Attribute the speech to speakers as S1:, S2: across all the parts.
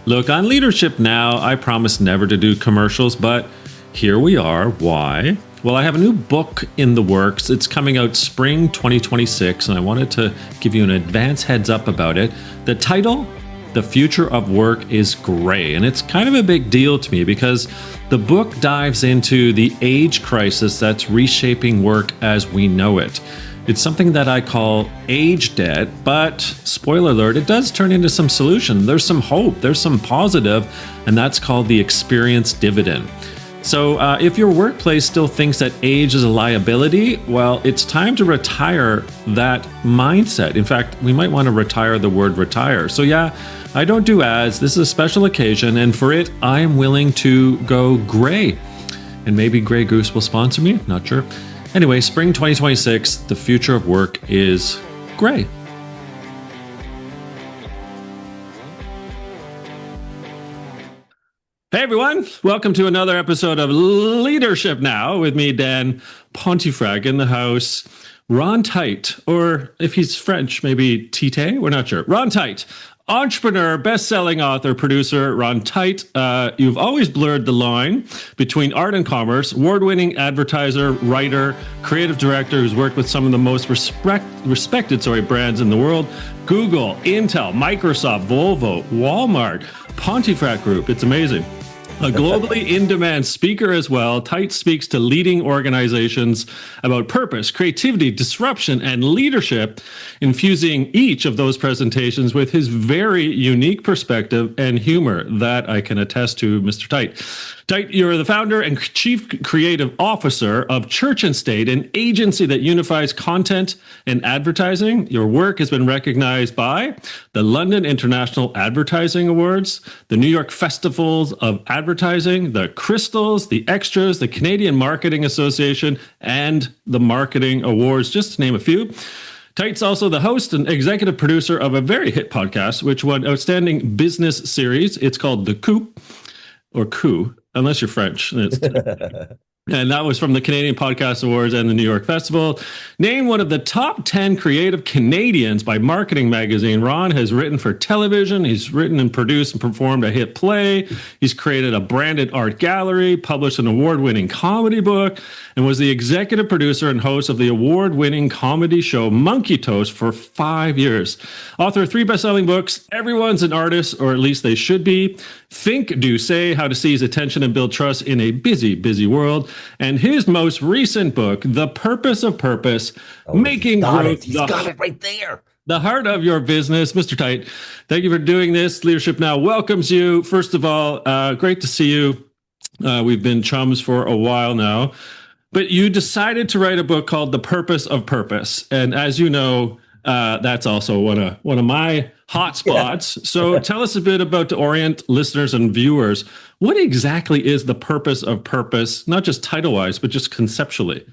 S1: Look, on Leadership Now, I promised never to do commercials, but here we are. Why? Well, I have a new book in the works. It's coming out spring 2026, and I wanted to give you an advance heads up about it. The title, The Future of Work is Gray, and it's kind of a big deal to me because the book dives into the age crisis that's reshaping work as we know it. It's something that I call age debt, but spoiler alert, it does turn into some solution. There's some hope, there's some positive, and that's called the experience dividend. So if your workplace still thinks that age is a liability, well, it's time to retire that mindset. In fact, we might want to retire the word retire. So yeah, I don't do ads. This is a special occasion, and for it, I am willing to go gray. And maybe Grey Goose will sponsor me, not sure. Anyway, spring 2026, the future of work is gray. Hey everyone, welcome to another episode of Leadership Now with me, Dan Pontifrag, in the house. Ron Tite, or if he's French, maybe Tite, we're not sure. Ron Tite, entrepreneur, best-selling author, producer, Ron Tite. You've always blurred the line between art and commerce. Award-winning advertiser, writer, creative director who's worked with some of the most respected brands in the world. Google, Intel, Microsoft, Volvo, Walmart, Pontifrac Group. It's amazing. A globally in-demand speaker as well, Tite speaks to leading organizations about purpose, creativity, disruption, and leadership, infusing each of those presentations with his very unique perspective and humor that I can attest to, Mr. Tite. Tite, you're the founder and chief creative officer of Church and State, an agency that unifies content and advertising. Your work has been recognized by the London International Advertising Awards, the New York Festivals of Advertising, the Crystals, the Extras, the Canadian Marketing Association, and the Marketing Awards, just to name a few. Tite's also the host and executive producer of a very hit podcast, which won Outstanding Business Series. It's called The Coup, or Coup, unless you're French. And that was from the Canadian Podcast Awards and the New York Festival. Named one of the top 10 creative Canadians by Marketing Magazine, Ron has written for television. He's written and produced and performed a hit play. He's created a branded art gallery, published an award-winning comedy book, and was the executive producer and host of the award-winning comedy show Monkey Toast for 5 years. Author of 3 best-selling books, Everyone's an Artist, or at least they should be. Think, Do, Say, How to Seize Attention and Build Trust in a Busy, Busy World. And his most recent book, The Purpose of Purpose, Making Growth.
S2: He's got it right there.
S1: The heart of your business. Mr. Tite, thank you for doing this. Leadership Now welcomes you. First of all, great to see you. We've been chums for a while now. But you decided to write a book called The Purpose of Purpose. And as you know, that's also one of my hot spots. Yeah. So tell us a bit about, to orient listeners and viewers, what exactly is the purpose of purpose, not just title-wise, but just conceptually?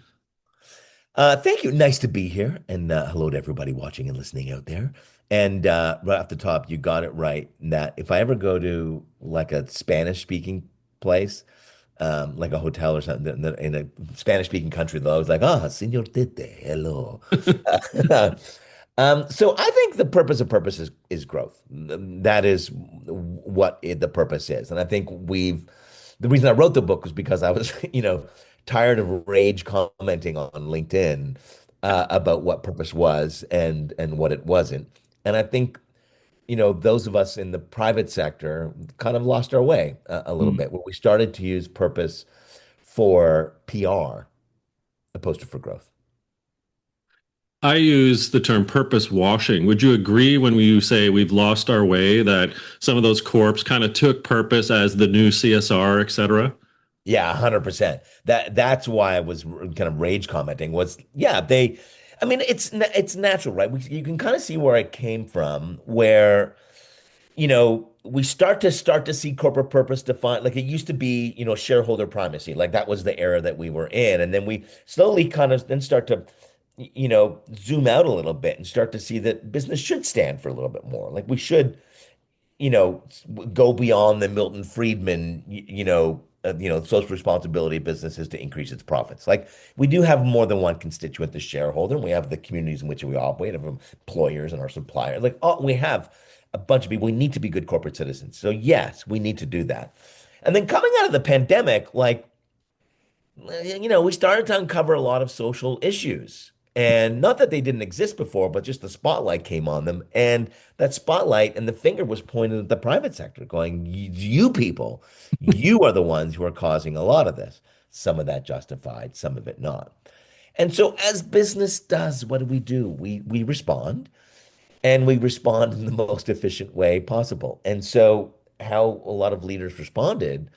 S2: Thank you. Nice to be here. And hello to everybody watching and listening out there. And right off the top, you got it right, that if I ever go to like a Spanish-speaking place, like a hotel or something in a Spanish-speaking country, though, I was like, Señor Tite, hello. So I think the purpose of purpose is growth. That is what the purpose is. And I think the reason I wrote the book was because I was, tired of rage commenting on LinkedIn about what purpose was and what it wasn't. And I think, those of us in the private sector kind of lost our way a little bit, where we started to use purpose for PR opposed to for growth.
S1: I use the term purpose washing. Would you agree when you say we've lost our way, that some of those corps kind of took purpose as the new CSR, et cetera?
S2: Yeah, 100%. That's why I was kind of rage commenting was, it's natural, right? You can kind of see where it came from, where, we start to see corporate purpose defined. Like it used to be, shareholder primacy. Like that was the era that we were in. And then we slowly kind of then start to zoom out a little bit and start to see that business should stand for a little bit more. Like we should, go beyond the Milton Friedman, social responsibility of businesses to increase its profits. Like we do have more than one constituent, the shareholder, and we have the communities in which we operate, of employers and our suppliers. Like we have a bunch of people. We need to be good corporate citizens. So yes, we need to do that. And then coming out of the pandemic, like, we started to uncover a lot of social issues. And not that they didn't exist before, but just the spotlight came on them. And that spotlight and the finger was pointed at the private sector, going, you people, you are the ones who are causing a lot of this. Some of that justified, some of it not. And so as business does, what do? We respond, and we respond in the most efficient way possible. And so how a lot of leaders responded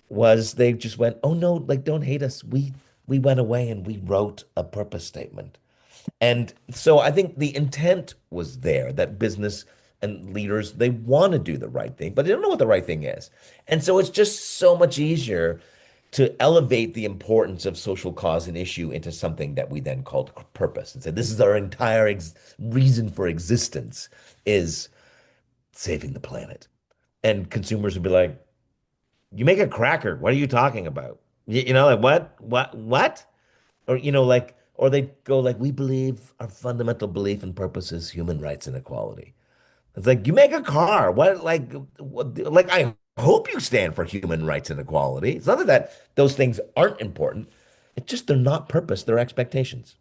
S2: was they just went, "Oh no, like don't hate us. We went away and we wrote a purpose statement." And so I think the intent was there that business and leaders, they want to do the right thing, but they don't know what the right thing is. And so it's just so much easier to elevate the importance of social cause and issue into something that we then called purpose and said, this is our entire reason for existence is saving the planet. And consumers would be like, you make a cracker. What are you talking about? Like what? Or, like, or they go like, we believe our fundamental belief and purpose is human rights and equality. It's like, you make a car. Like, I hope you stand for human rights and equality. It's not that those things aren't important. It's just they're not purpose, they're expectations.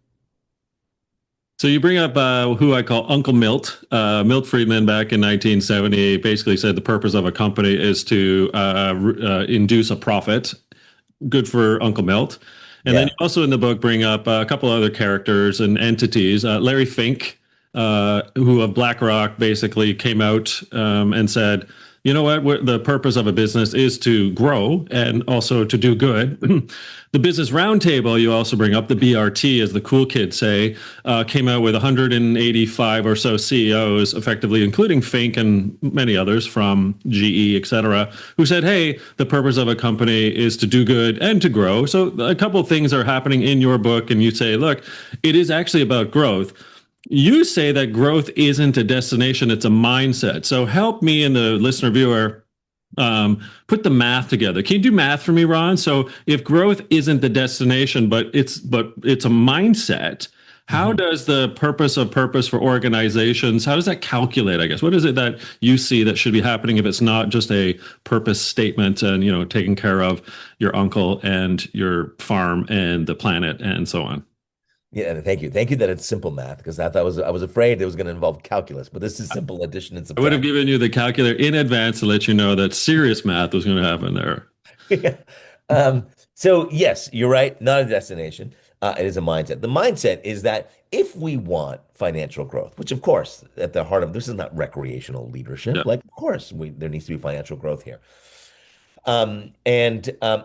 S1: So you bring up who I call Uncle Milt. Milt Friedman back in 1970 basically said the purpose of a company is to induce a profit. Good for Uncle Milt. And then
S2: Yeah.
S1: you also in the book bring up a couple other characters and entities. Larry Fink, who of BlackRock basically came out and said, you know what, the purpose of a business is to grow and also to do good. The Business Roundtable, you also bring up, the BRT, as the cool kids say, came out with 185 or so CEOs, effectively, including Fink and many others from GE, et cetera, who said, hey, the purpose of a company is to do good and to grow. So a couple of things are happening in your book, and you say, look, it is actually about growth. You say that growth isn't a destination, it's a mindset. So help me and the listener viewer put the math together. Can you do math for me, Ron? So if growth isn't the destination, but it's a mindset, how
S2: Mhm.
S1: does the purpose for organizations, how does that calculate, I guess? What is it that you see that should be happening if it's not just a purpose statement and, taking care of your uncle and your farm and the planet and so on?
S2: Yeah, and thank you. Thank you that it's simple math because I was afraid it was going to involve calculus, but this is simple addition and
S1: I would have
S2: subtraction.
S1: given you the calculator in advance to let you know that serious math was going to happen there.
S2: Yeah. So yes, you're right. Not a destination. It is a mindset. The mindset is that if we want financial growth, which of course at the heart of this is not recreational leadership,
S1: Yeah.
S2: like of course there needs to be financial growth here. And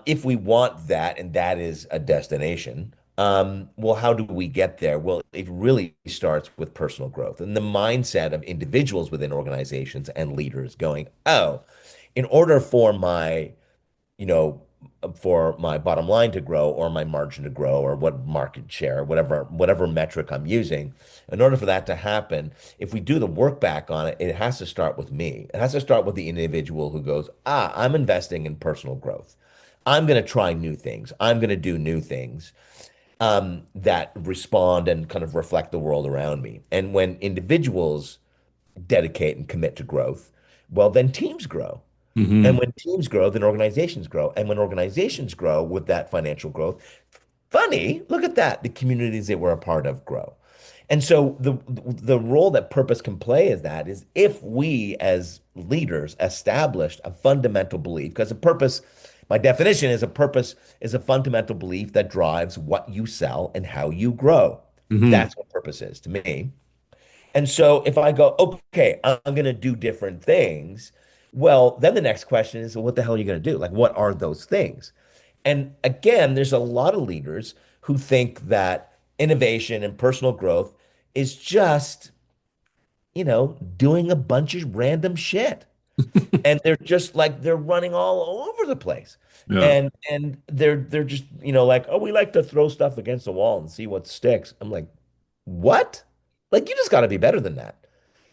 S2: if we want that, and that is a destination, well, how do we get there? Well, it really starts with personal growth and the mindset of individuals within organizations and leaders going, oh, in order you know, for my bottom line to grow or my margin to grow or what market share, whatever metric I'm using, in order for that to happen, if we do the work back on it, it has to start with me. It has to start with the individual who goes, I'm investing in personal growth. I'm going to try new things. I'm going to do new things that respond and kind of reflect the world around me. And when individuals dedicate and commit to growth, well, then teams grow. And
S1: Hmm.
S2: when teams grow, then organizations grow. And when organizations grow with that financial growth, funny, look at that, the communities that we're a part of grow. And so the role that purpose can play is if we as leaders established a fundamental belief, because a purpose, by definition, is a purpose is a fundamental belief that drives what you sell and how you grow.
S1: Hmm.
S2: That's what purpose is to me. And so if I go, okay, I'm going to do different things, well, then the next question is, well, what the hell are you going to do? Like, what are those things? And again, there's a lot of leaders who think that innovation and personal growth is just, doing a bunch of random shit. And they're just like they're running all over the place.
S1: Yeah.
S2: And they're just, like, oh, we like to throw stuff against the wall and see what sticks. I'm like, what? Like, you just got to be better than that.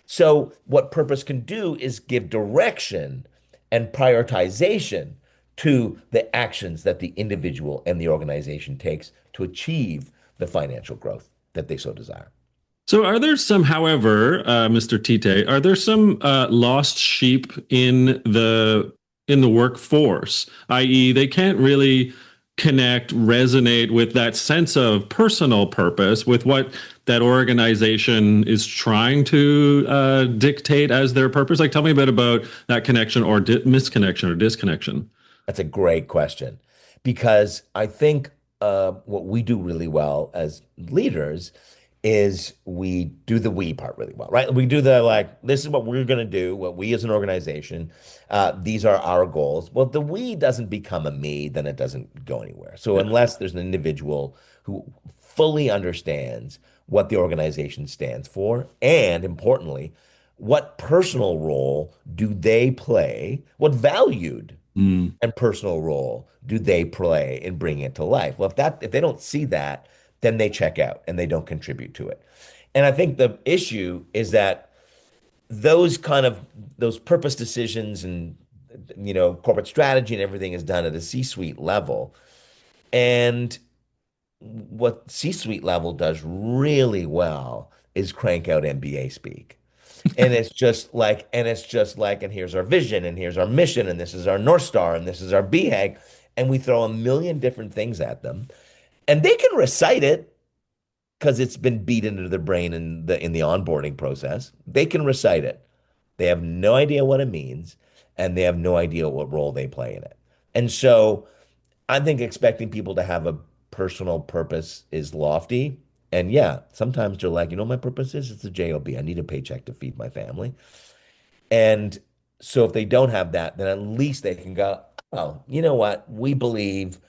S2: So, what purpose can do is give direction and prioritization to the actions that the individual and the organization takes to achieve the financial growth that they so desire.
S1: So, are there some, however, Mr. Tite, are there some lost sheep in the workforce, i.e., they can't really connect, resonate with that sense of personal purpose with what that organization is trying to dictate as their purpose? Like, tell me a bit about that connection or misconnection or disconnection.
S2: That's a great question because I think what we do really well as leaders is we do the we part really well, right? We do the like, this is what we're going to do, what we as an organization, these are our goals. Well, the we doesn't become a me, then it doesn't go anywhere. So
S1: Yeah.
S2: unless there's an individual who fully understands what the organization stands for, and importantly, what personal role do they play, what valued
S1: Mm.
S2: and personal role do they play in bringing it to life? Well, if they don't see that, then they check out and they don't contribute to it. And I think the issue is that those purpose decisions and corporate strategy and everything is done at a C-suite level. And what C-suite level does really well is crank out MBA speak. And here's our vision, and here's our mission, and this is our North Star, and this is our BHAG. And we throw a million different things at them. And they can recite it because it's been beat into their brain in the onboarding process. They can recite it. They have no idea what it means, and they have no idea what role they play in it. And so I think expecting people to have a personal purpose is lofty. And yeah, sometimes they're like, my purpose is it's a job. I need a paycheck to feed my family. And so if they don't have that, then at least they can go, oh, you know what? We believe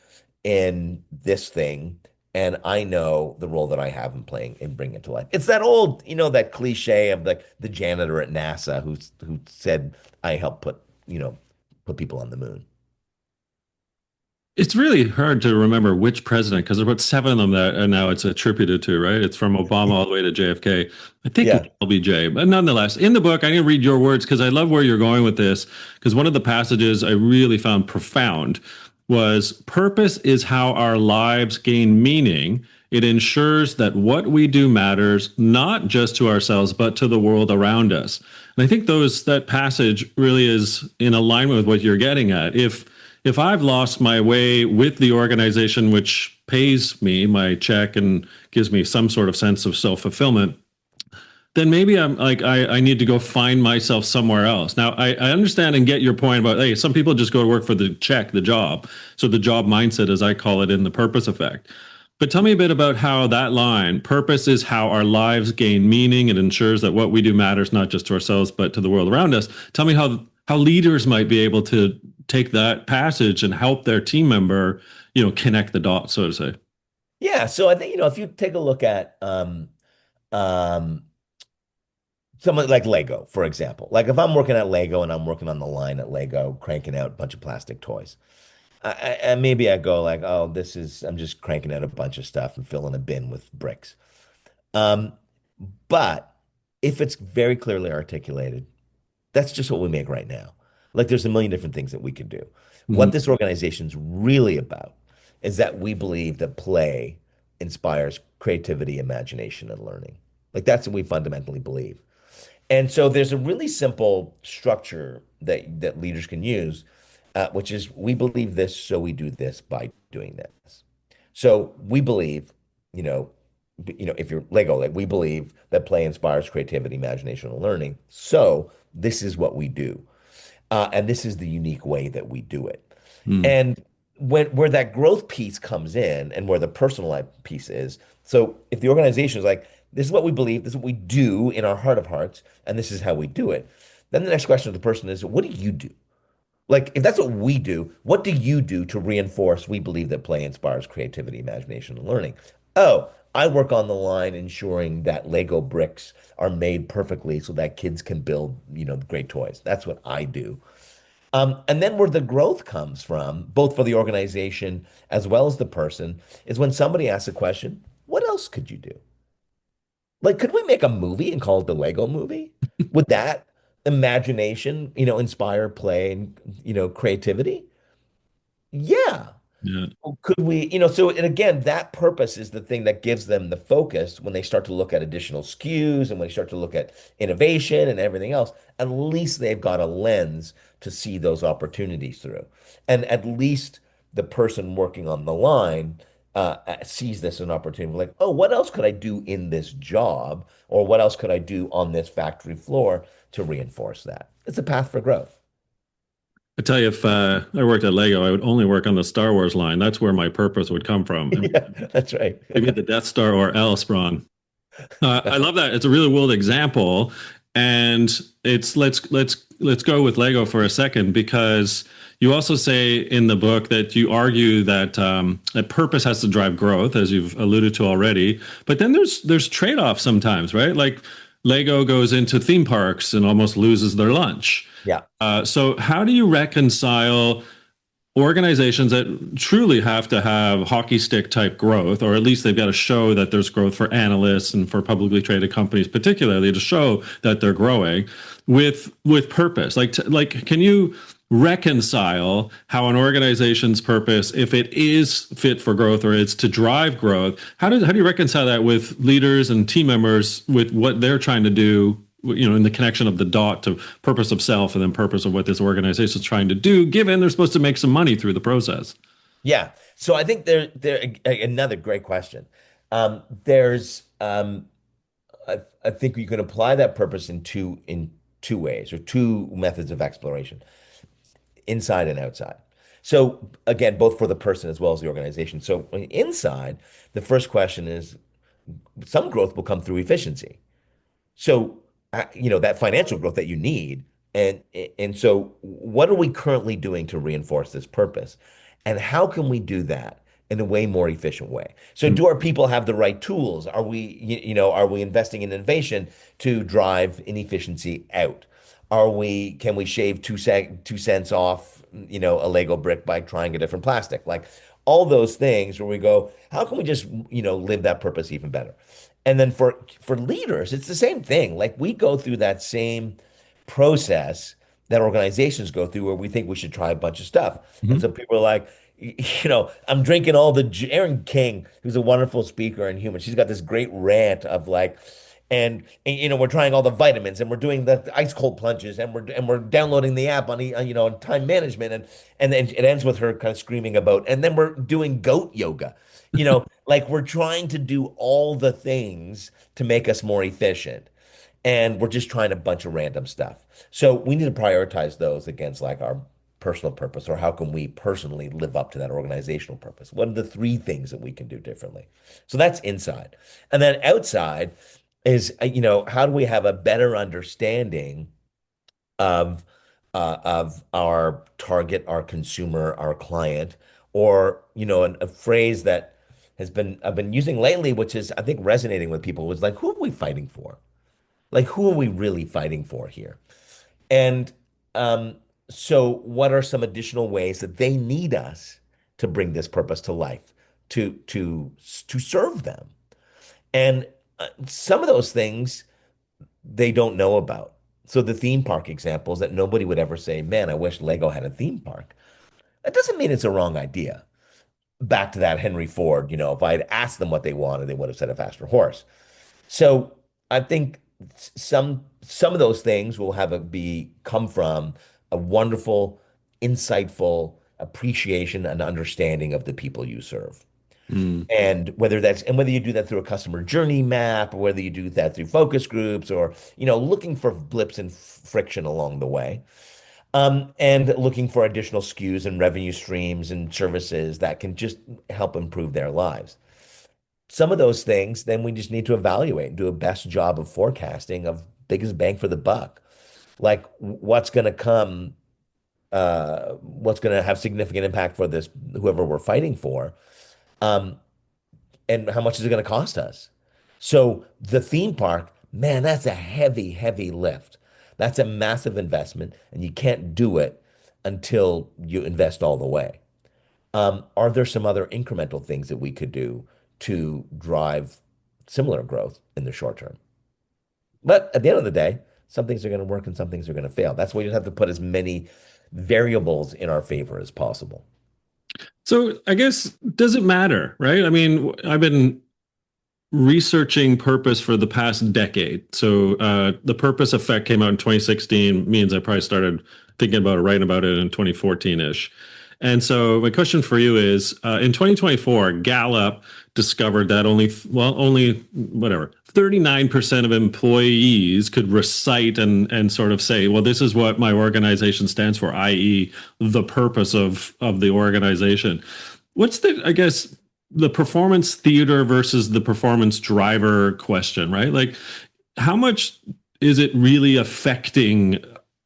S2: in this thing, and I know the role that I have in playing and bring it to life. It's that old, that cliche of the janitor at NASA who said, I helped put people on the moon.
S1: It's really hard to remember which president because there's about seven of them that now it's attributed to, right? It's from Obama all the way to JFK. I think it's
S2: Yeah.
S1: LBJ, but nonetheless, in the book, I'm going to read your words because I love where you're going with this. Because one of the passages I really found profound was purpose is how our lives gain meaning. It ensures that what we do matters not just to ourselves, but to the world around us. And I think that passage really is in alignment with what you're getting at. If I've lost my way with the organization which pays me my check and gives me some sort of sense of self-fulfillment, then maybe I'm like I need to go find myself somewhere else. Now I understand and get your point about hey, some people just go to work for the check, the job. So the job mindset, as I call it, in the purpose effect. But tell me a bit about how that line, purpose is how our lives gain meaning. It ensures that what we do matters not just to ourselves, but to the world around us. Tell me how leaders might be able to take that passage and help their team member, connect the dots, so to say.
S2: Yeah. So I think, if you take a look at um, something like Lego, for example, like if I'm working at Lego and I'm working on the line at Lego, cranking out a bunch of plastic toys, maybe I go like, oh, I'm just cranking out a bunch of stuff and filling a bin with bricks. Um, but if it's very clearly articulated, that's just what we make right now. Like there's a million different things that we could do. What
S1: Mhm.
S2: this organization's really about is that we believe that play inspires creativity, imagination, and learning. Like that's what we fundamentally believe. And so there's a really simple structure that leaders can use, which is we believe this, so we do this by doing this. So we believe, you know, if you're Lego, like we believe that play inspires creativity, imagination, and learning. So this is what we do, and this is the unique way that we do it.
S1: Mm.
S2: And where that growth piece comes in, and where the personal life piece is. So if the organization is like, this is what we believe, this is what we do in our heart of hearts, and this is how we do it, then the next question of the person is, what do you do? Like, if that's what we do, what do you do to reinforce we believe that play inspires creativity, imagination, and learning? Oh, I work on the line ensuring that Lego bricks are made perfectly so that kids can build, great toys. That's what I do. And then where the growth comes from, both for the organization as well as the person, is when somebody asks a question, what else could you do? Like, could we make a movie and call it the Lego movie? Would that imagination, inspire play and, creativity? Yeah.
S1: Yeah.
S2: Could we, so and again, that purpose is the thing that gives them the focus when they start to look at additional SKUs and when they start to look at innovation and everything else. At least they've got a lens to see those opportunities through. And at least the person working on the line sees this as an opportunity, like, oh, what else could I do in this job? Or what else could I do on this factory floor to reinforce that? It's a path for growth.
S1: I tell you, if I worked at Lego, I would only work on the Star Wars line. That's where my purpose would come from.
S2: Yeah, that's right.
S1: Give me the Death Star or else, Ron. I love that. It's a really world example, and it's let's go with Lego for a second because you also say in the book that you argue that that purpose has to drive growth, as you've alluded to already. But then there's trade-offs sometimes, right? Like Lego goes into theme parks and almost loses their lunch.
S2: Yeah.
S1: So how do you reconcile organizations that truly have to have hockey stick type growth, or at least they've got to show that there's growth for analysts and for publicly traded companies, particularly to show that they're growing with purpose? Like, can you reconcile how an organization's purpose, if it is fit for growth or it's to drive growth, how do you reconcile that with leaders and team members with what they're trying to do, in the connection of the dot to purpose of self and then purpose of what this organization is trying to do, given they're supposed to make some money through the process?
S2: Yeah. So I think another great question. There's I think you can apply that purpose in two ways or two methods of exploration, inside and outside. So again, both for the person as well as the organization. So inside, the first question is some growth will come through efficiency. So, that financial growth that you need. And so what are we currently doing to reinforce this purpose? And how can we do that in a way more efficient way? So do our people have the right tools? Are we investing in innovation to drive inefficiency out? Can we shave 2 cents off, a Lego brick by trying a different plastic? Like all those things where we go, how can we just, live that purpose even better? And then for leaders, it's the same thing. Like we go through that same process that organizations go through where we think we should try a bunch of stuff. And
S1: Mhm.
S2: so people are like, I'm drinking all the Erin King, who's a wonderful speaker and human. She's got this great rant of like, and we're trying all the vitamins and we're doing the ice cold plunges and we're downloading the app on time management and then it ends with her kind of screaming about and then we're doing goat yoga. Like we're trying to do all the things to make us more efficient. And we're just trying a bunch of random stuff. So we need to prioritize those against like our personal purpose, or how can we personally live up to that organizational purpose? What are the three things that we can do differently? So that's inside. And then outside is, how do we have a better understanding of of our target, our consumer, our client, or a phrase that I've been using lately, which is I think resonating with people, was like, who are we fighting for? Like, who are we really fighting for here? And so, what are some additional ways that they need us to bring this purpose to life, to serve them? And some of those things they don't know about. So the theme park examples that nobody would ever say, man, I wish Lego had a theme park. That doesn't mean it's a wrong idea. Back to that Henry Ford, if I had asked them what they wanted, they would have said a faster horse. So I think some of those things will come from a wonderful, insightful appreciation and understanding of the people you serve.
S1: Mm.
S2: And whether you do that through a customer journey map, or whether you do that through focus groups, or looking for blips and friction along the way, and looking for additional SKUs and revenue streams and services that can just help improve their lives. Some of those things, then we just need to evaluate and do a best job of forecasting of biggest bang for the buck. Like what's going to have significant impact for this, whoever we're fighting for. Um, and how much is it going to cost us? So the theme park, man, that's a heavy, heavy lift. That's a massive investment, and you can't do it until you invest all the way. Are there some other incremental things that we could do to drive similar growth in the short term? But at the end of the day, some things are going to work and some things are going to fail. That's why you have to put as many variables in our favor as possible.
S1: So I guess, does it matter, right? I mean, I've been researching purpose for the past decade. So the Purpose Effect came out in 2016, means I probably started thinking about it, writing about it in 2014-ish. And so my question for you is, in 2024, Gallup discovered that only whatever, 39% of employees could recite and sort of say, well, this is what my organization stands for, i.e. the purpose of the organization. What's the, I guess, the performance theater versus the performance driver question, right? Like, how much is it really affecting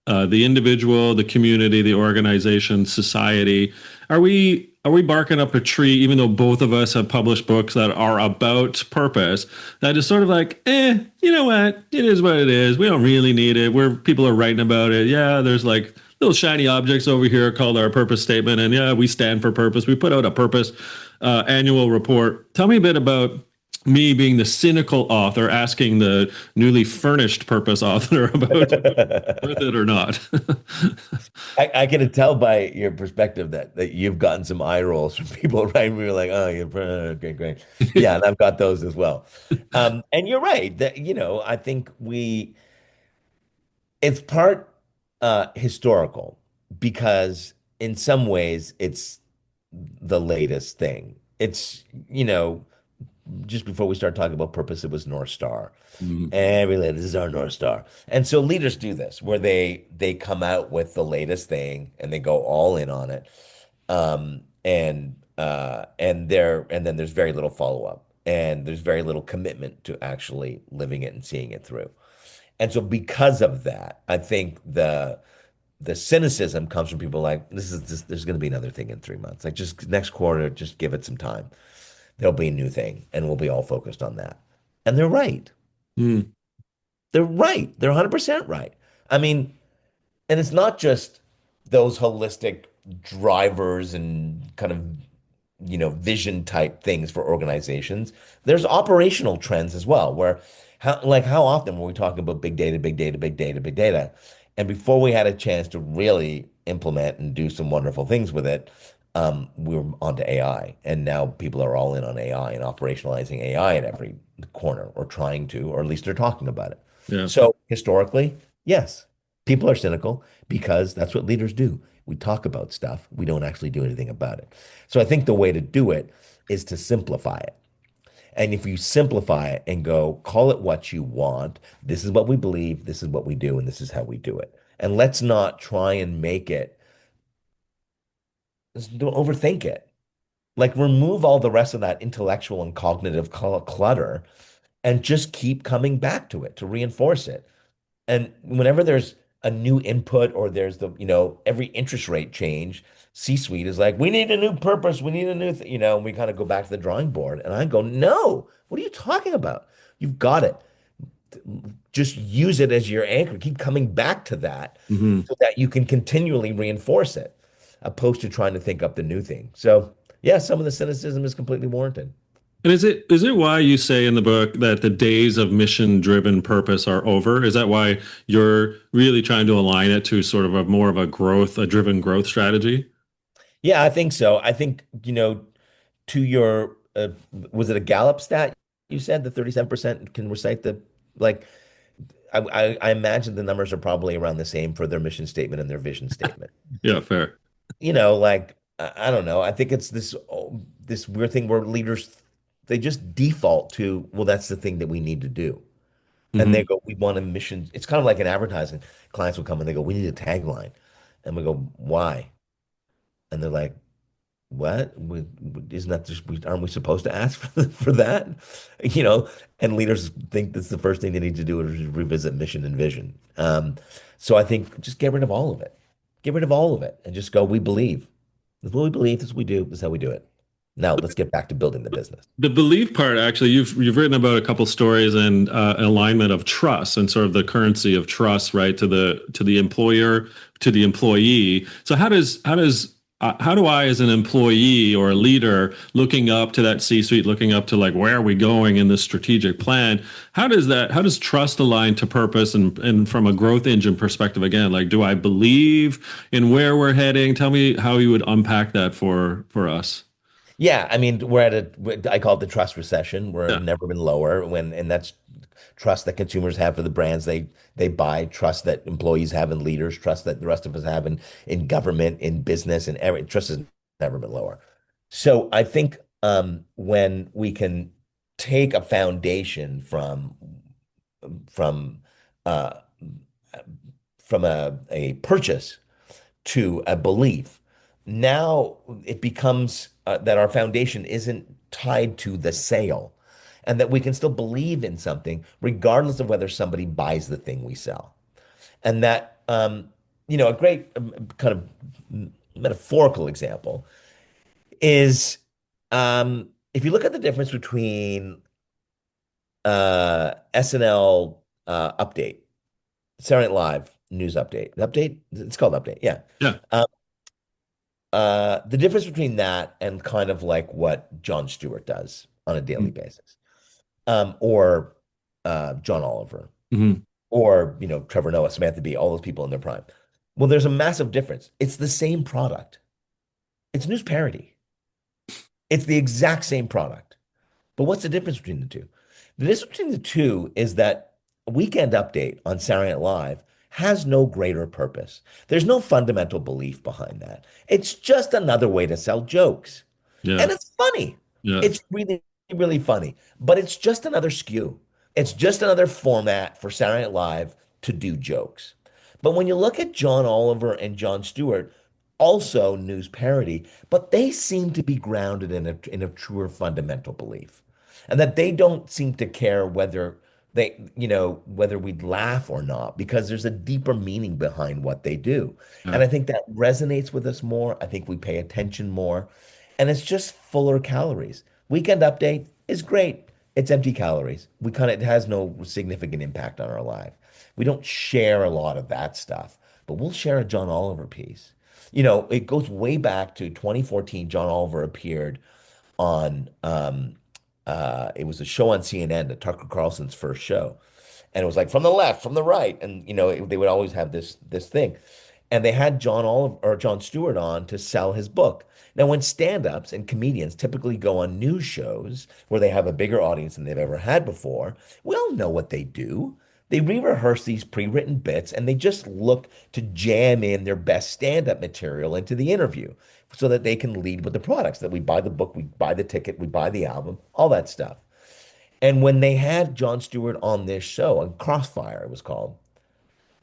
S1: the individual, the community, the organization, society? Are we barking up a tree, even though both of us have published books that are about purpose, that is sort of like, you know what? It is what it is. We don't really need it. Where people are writing about it. Yeah, there's like little shiny objects over here called our purpose statement. And yeah, we stand for purpose. We put out a purpose annual report. Tell me a bit about me being the cynical author asking the newly furnished purpose author about worth it or not.
S2: I can tell by your perspective that you've gotten some eye rolls from people, right? We were like, oh, you're okay, great. Yeah, and I've got those as well. And you're right that, I think it's part historical because in some ways it's the latest thing. It's, just before we start talking about purpose, it was North Star.
S1: Mhm.
S2: And really, this is our North Star. And so leaders do this where they come out with the latest thing and they go all in on it. And then there's very little follow-up and there's very little commitment to actually living it and seeing it through. And so because of that, I think the cynicism comes from people like, there's going to be another thing in 3 months. Like just next quarter, just give it some time. There'll be a new thing and we'll be all focused on that. And they're right.
S1: Mm.
S2: They're right. They're 100% right. I mean, and it's not just those holistic drivers and kind of, vision type things for organizations. There's operational trends as well, where how often were we talking about big data, big data, big data, big data? And before we had a chance to really implement and do some wonderful things with it, we were onto AI. And now people are all in on AI and operationalizing AI at every corner or trying to, or at least they're talking about it.
S1: Yeah.
S2: So historically, yes, people are cynical because that's what leaders do. We talk about stuff, we don't actually do anything about it. So I think the way to do it is to simplify it. And if you simplify it and go, call it what you want, this is what we believe, this is what we do, and this is how we do it. And let's not try and make it, don't overthink it. Like remove all the rest of that intellectual and cognitive clutter and just keep coming back to it to reinforce it. And whenever there's a new input or there's every interest rate change, C-suite is like, we need a new purpose. We need a new, and we kind of go back to the drawing board. And I go, no, what are you talking about? You've got it. Just use it as your anchor. Keep coming back to that
S1: Mhm.
S2: so that you can continually reinforce it, opposed to trying to think up the new thing. So, yeah, some of the cynicism is completely warranted.
S1: And is it why you say in the book that the days of mission driven purpose are over? Is that why you're really trying to align it to sort of a more of a driven growth strategy?
S2: Yeah, I think so. I think, to your, was it a Gallup stat? You said the 37% can recite like, I imagine the numbers are probably around the same for their mission statement and their vision statement.
S1: Yeah, fair.
S2: Like, I don't know. I think it's this weird thing where leaders, they just default to, well, that's the thing that we need to do. And they
S1: Hmm.
S2: go, we want a mission. It's kind of like an advertising. Clients will come and they go, we need a tagline. And we go, why? And they're like, what? Isn't that just, aren't we supposed to ask for that? You know, and leaders think that's the first thing they need to do is revisit mission and vision. So I think just get rid of all of it. Get rid of all of it and just go, we believe. This is what we believe. This is what we do. This is how we do it. Now let's get back to building the business.
S1: The belief part, actually, you've written about a couple stories and alignment of trust and sort of the currency of trust, right, to the employer, to the employee. So how does how do I, as an employee or a leader, looking up to that C-suite, looking up to like where are we going in this strategic plan? How does trust align to purpose and from a growth engine perspective again? Like, do I believe in where we're heading? Tell me how you would unpack that for us.
S2: Yeah, I mean, we're at I call it the trust recession. We're
S1: Yeah,
S2: never been lower and that's trust that consumers have for the brands they buy, trust that employees have in leaders, trust that the rest of us have in government, in business, and every trust has never been lower. So I think when we can take a foundation from uh, from a purchase to a belief, now it becomes that our foundation isn't tied to the sale and that we can still believe in something regardless of whether somebody buys the thing we sell. And that, a great kind of metaphorical example is if you look at the difference between SNL update, Saturday Night Live news update, it's called update, yeah.
S1: yeah.
S2: Um, the difference between that and kind of like what Jon Stewart does on a daily basis, or John Oliver,
S1: Mm-hmm.
S2: or Trevor Noah, Samantha Bee, all those people in their prime. Well, there's a massive difference. It's the same product. It's news parody. It's the exact same product. But what's the difference between the two? The difference between the two is that Weekend Update on Saturday Night Live has no greater purpose. There's no fundamental belief behind that. It's just another way to sell jokes.
S1: Yeah,
S2: And it's funny.
S1: yeah,
S2: It's really, really funny. But it's just another skew. It's just another format for Saturday Night Live to do jokes. But when you look at John Oliver and Jon Stewart, also news parody, but they seem to be grounded in a truer fundamental belief. And that they don't seem to care whether we'd laugh or not, because there's a deeper meaning behind what they do.
S1: yeah.
S2: And I think that resonates with us more. I think we pay attention more. And it's just fuller calories. Weekend Update is great. It's empty calories. It has no significant impact on our life. We don't share a lot of that stuff, but we'll share a John Oliver piece. It goes way back to 2014. John Oliver appeared on it was a show on CNN, Tucker Carlson's first show. And it was like from the left, from the right. And they would always have this thing. And they had Jon Stewart on to sell his book. Now, when stand-ups and comedians typically go on news shows where they have a bigger audience than they've ever had before, we all know what they do. They re-rehearse these pre-written bits and they just look to jam in their best stand-up material into the interview so that they can lead with the products that we buy the book, we buy the ticket, we buy the album, all that stuff. And when they had Jon Stewart on this show, on Crossfire it was called,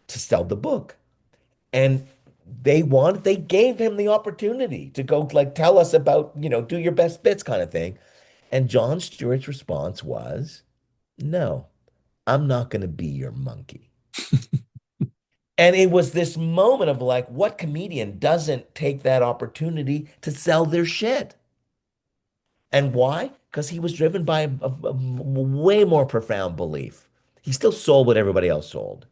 S2: to sell the book, and they gave him the opportunity to go like tell us about, do your best bits kind of thing. And Jon Stewart's response was, no, I'm not going to be your monkey. And it was this moment of like, what comedian doesn't take that opportunity to sell their shit? And why? Because he was driven by a way more profound belief. He still sold what everybody else sold.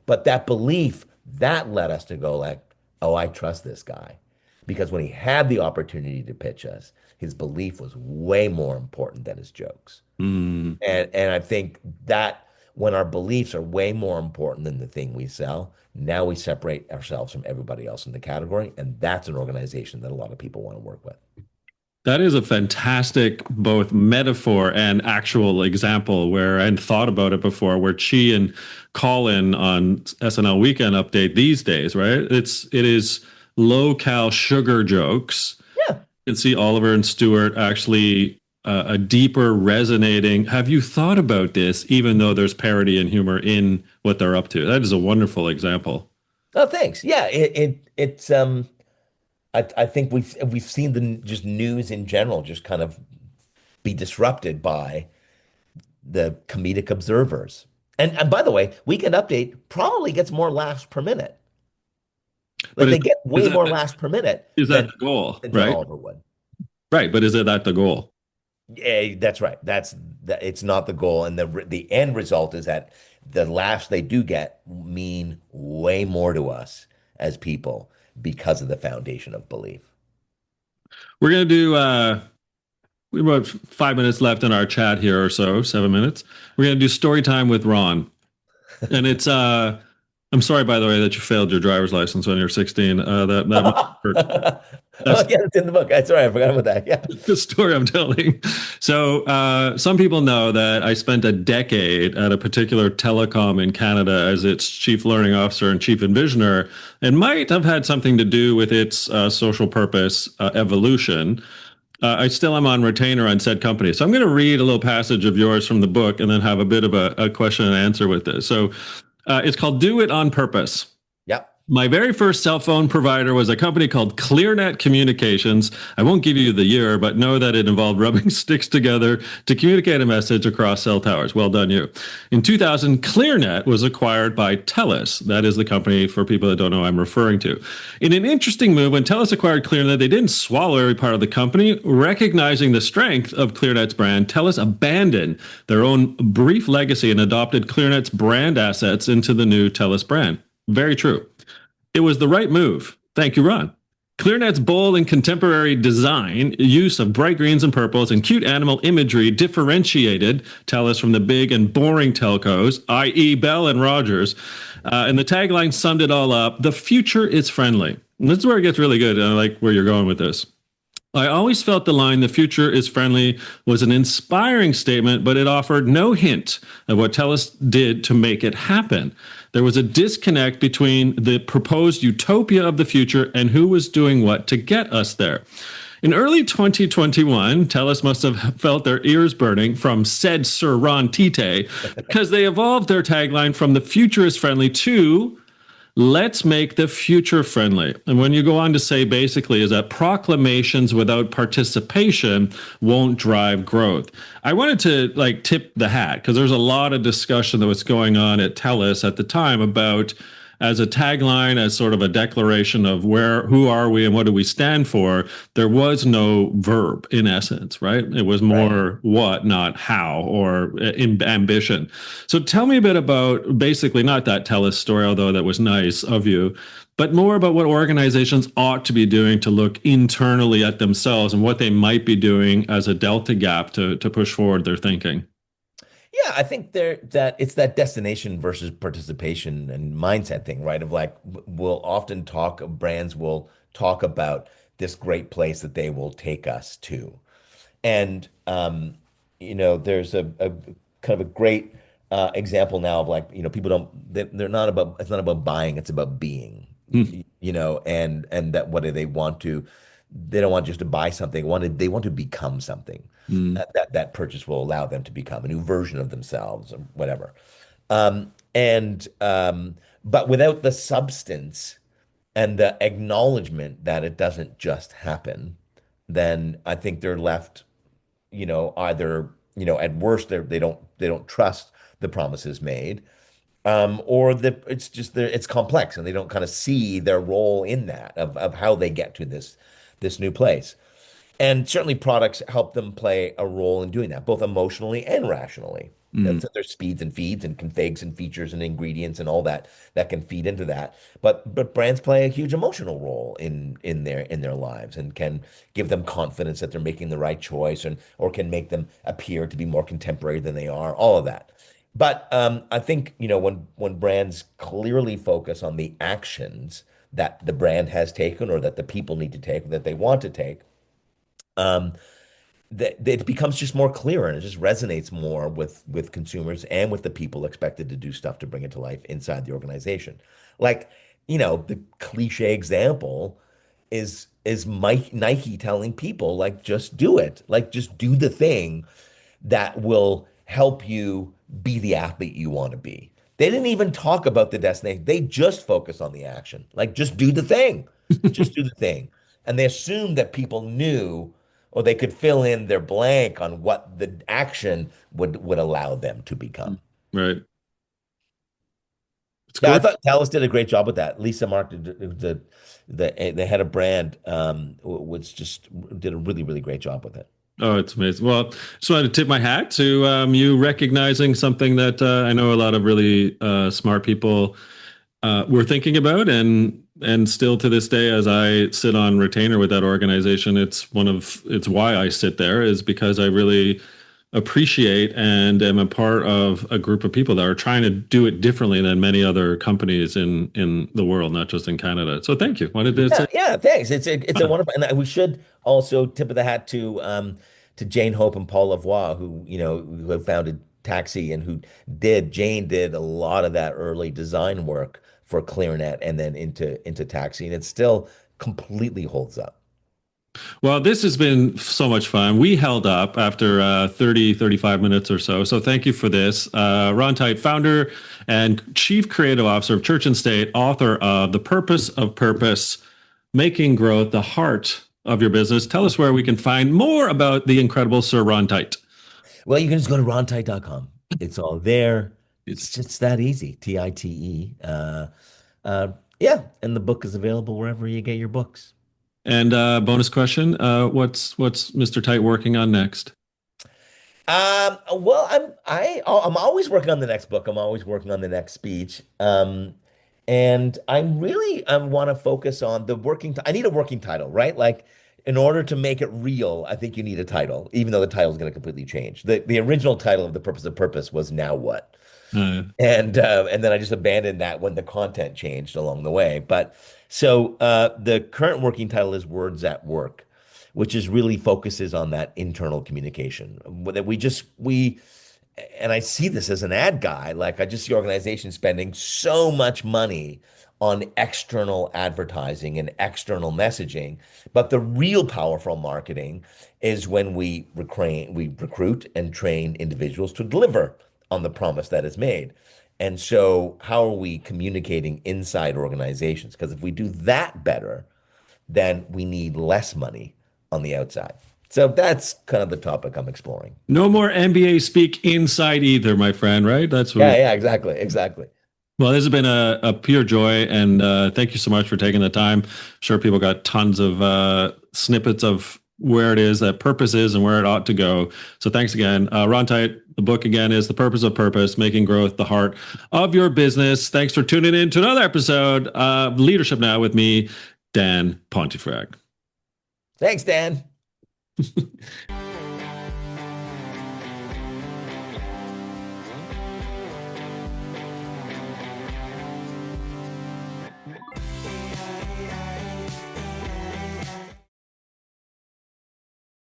S2: But that belief, that led us to go like, oh, I trust this guy. Because when he had the opportunity to pitch us, his belief was way more important than his jokes.
S1: Mm.
S2: And I think that when our beliefs are way more important than the thing we sell, now we separate ourselves from everybody else in the category. And that's an organization that a lot of people want to work with.
S1: That is a fantastic both metaphor and actual example where I hadn't thought about it before, where Chi and Colin on SNL Weekend Update these days, right? It is low cal sugar jokes.
S2: Yeah.
S1: You can see Oliver and Stewart actually a deeper resonating. Have you thought about this, even though there's parody and humor in what they're up to? That is a wonderful example.
S2: Oh, thanks. Yeah. I think we've seen the just news in general just kind of be disrupted by the comedic observers. And by the way, Weekend Update probably gets more laughs per minute.
S1: But
S2: Like they get way more laughs per minute
S1: is that the goal,
S2: than John
S1: right?
S2: Oliver would.
S1: Right, but is it that the goal?
S2: Yeah, that's right. It's not the goal, and the end result is that the laughs they do get mean way more to us as people because of the foundation of belief.
S1: We're gonna do we have about 5 minutes left in our chat here or so, 7 minutes. We're gonna do story time with Ron. And it's I'm sorry by the way that you failed your driver's license when you're 16. That must hurt.
S2: Oh
S1: That's
S2: yeah, it's in the book. That's right. I forgot about that. Yeah.
S1: the story I'm telling. So, some people know that I spent a decade at a particular telecom in Canada as its chief learning officer and chief envisioner, and might have had something to do with its social purpose evolution. I still am on retainer on said company. So, I'm going to read a little passage of yours from the book and then have a bit of a question and answer with this. So, it's called Do It on Purpose.
S2: Yep.
S1: My very first cell phone provider was a company called ClearNet Communications. I won't give you the year, but know that it involved rubbing sticks together to communicate a message across cell towers. Well done, you. In 2000, ClearNet was acquired by TELUS. That is the company, for people that don't know, I'm referring to. In an interesting move, when TELUS acquired ClearNet, they didn't swallow every part of the company. Recognizing the strength of ClearNet's brand, TELUS abandoned their own brief legacy and adopted ClearNet's brand assets into the new TELUS brand. Very true. It was the right move. Thank you, Ron. ClearNet's bold and contemporary design, use of bright greens and purples, and cute animal imagery differentiated TELUS from the big and boring telcos, i.e., Bell and Rogers. And the tagline summed it all up: "The future is friendly." And this is where it gets really good. And I like where you're going with this. I always felt the line, "the future is friendly," was an inspiring statement, but it offered no hint of what TELUS did to make it happen. There was a disconnect between the proposed utopia of the future and who was doing what to get us there. In early 2021, TELUS must have felt their ears burning from said Sir Ron Tite, because they evolved their tagline from "the future is friendly" to "let's make the future friendly." And when you go on to say basically is that proclamations without participation won't drive growth. I wanted to like tip the hat because there's a lot of discussion that was going on at TELUS at the time about, as a tagline, as sort of a declaration of who are we and what do we stand for, there was no verb in essence, right? It was
S2: Right.
S1: more what, not how, or in ambition. So tell me a bit about basically not that TELUS story, although that was nice of you, but more about what organizations ought to be doing to look internally at themselves and what they might be doing as a delta gap to push forward their thinking.
S2: Yeah, I think that it's that destination versus participation and mindset thing, right? Of like we'll often talk, brands will talk about this great place that they will take us to. And there's a kind of a great example now of like, people don't they're not about it's not about buying, it's about being.
S1: Hmm.
S2: And that what do they want to they don't want just to buy something, they want to become something
S1: Hmm.
S2: that purchase will allow them to become a new version of themselves or whatever. And but without the substance and the acknowledgement that it doesn't just happen, then I think they're left, either, at worst they don't trust the promises made, or it's just it's complex and they don't kind of see their role in that of how they get to this new place. And certainly products help them play a role in doing that, both emotionally and rationally.
S1: Hmm.
S2: There's speeds and feeds and configs and features and ingredients and all that can feed into that. But brands play a huge emotional role in their lives and can give them confidence that they're making the right choice, and or can make them appear to be more contemporary than they are, all of that. But I think, when brands clearly focus on the actions that the brand has taken or that the people need to take, that they want to take, um, that it becomes just more clear and it just resonates more with consumers and with the people expected to do stuff to bring it to life inside the organization. Like, the cliche example is Mike Nike telling people like just do it. Like just do the thing that will help you be the athlete you want to be. They didn't even talk about the destination. They just focus on the action. Like just do the thing. Just do the thing. And they assumed that people knew, or they could fill in their blank on what the action would allow them to become.
S1: Right. It's
S2: Yeah, I
S1: good.
S2: thought Talis did a great job with that. Lisa Mark, the head of brand, was just did a really, really great job with it.
S1: Oh, it's amazing. Well, just wanted to tip my hat to you recognizing something that I know a lot of really smart people we're thinking about, and still to this day, as I sit on retainer with that organization, it's why I sit there, is because I really appreciate and am a part of a group of people that are trying to do it differently than many other companies in the world, not just in Canada. So thank you. Wanted to say,
S2: Yeah, yeah, thanks. It's a wonderful, and we should also tip of the hat to Jane Hope and Paul Lavoie, who have founded Taxi and Jane did a lot of that early design work for ClearNet and then into Taxi, and it still completely holds up.
S1: well, this has been so much fun. We held up after 30, 35 minutes or so. So thank you for this. Ron Tite, founder and chief creative officer of Church and State, author of The Purpose of Purpose, Making Growth the Heart of Your Business. Tell us where we can find more about the incredible Sir Ron Tite.
S2: Well, you can just go to rontite.com. It's all there. It's just that easy. Tite. Yeah, and the book is available wherever you get your books.
S1: And bonus question, what's Mr. Tite working on next?
S2: Well, I'm always working on the next book. I'm always working on the next speech. And I want to focus on I need a working title, right? Like in order to make it real, I think you need a title, even though the title is going to completely change. The original title of The Purpose of Purpose was Now What? And then I just abandoned that when the content changed along the way. But so the current working title is Words at Work, which is really focuses on that internal communication that we and I see this as an ad guy. Like I just see organizations spending so much money on external advertising and external messaging. But the real powerful marketing is when we recruit and train individuals to deliver on the promise that is made. And so how are we communicating inside organizations? Because if we do that better, then we need less money on the outside. So that's kind of the topic I'm exploring.
S1: No more MBA speak inside either, my friend, right? That's what
S2: Yeah, yeah, exactly, exactly.
S1: well, this has been a pure joy, and thank you so much for taking the time. I'm sure people got tons of snippets of where it is that purpose is and where it ought to go. So thanks again. Ron Tite, the book again is The Purpose of Purpose, Making Growth the Heart of Your Business. Thanks for tuning in to another episode of Leadership Now with me, Dan Pontifrag.
S2: Thanks, Dan.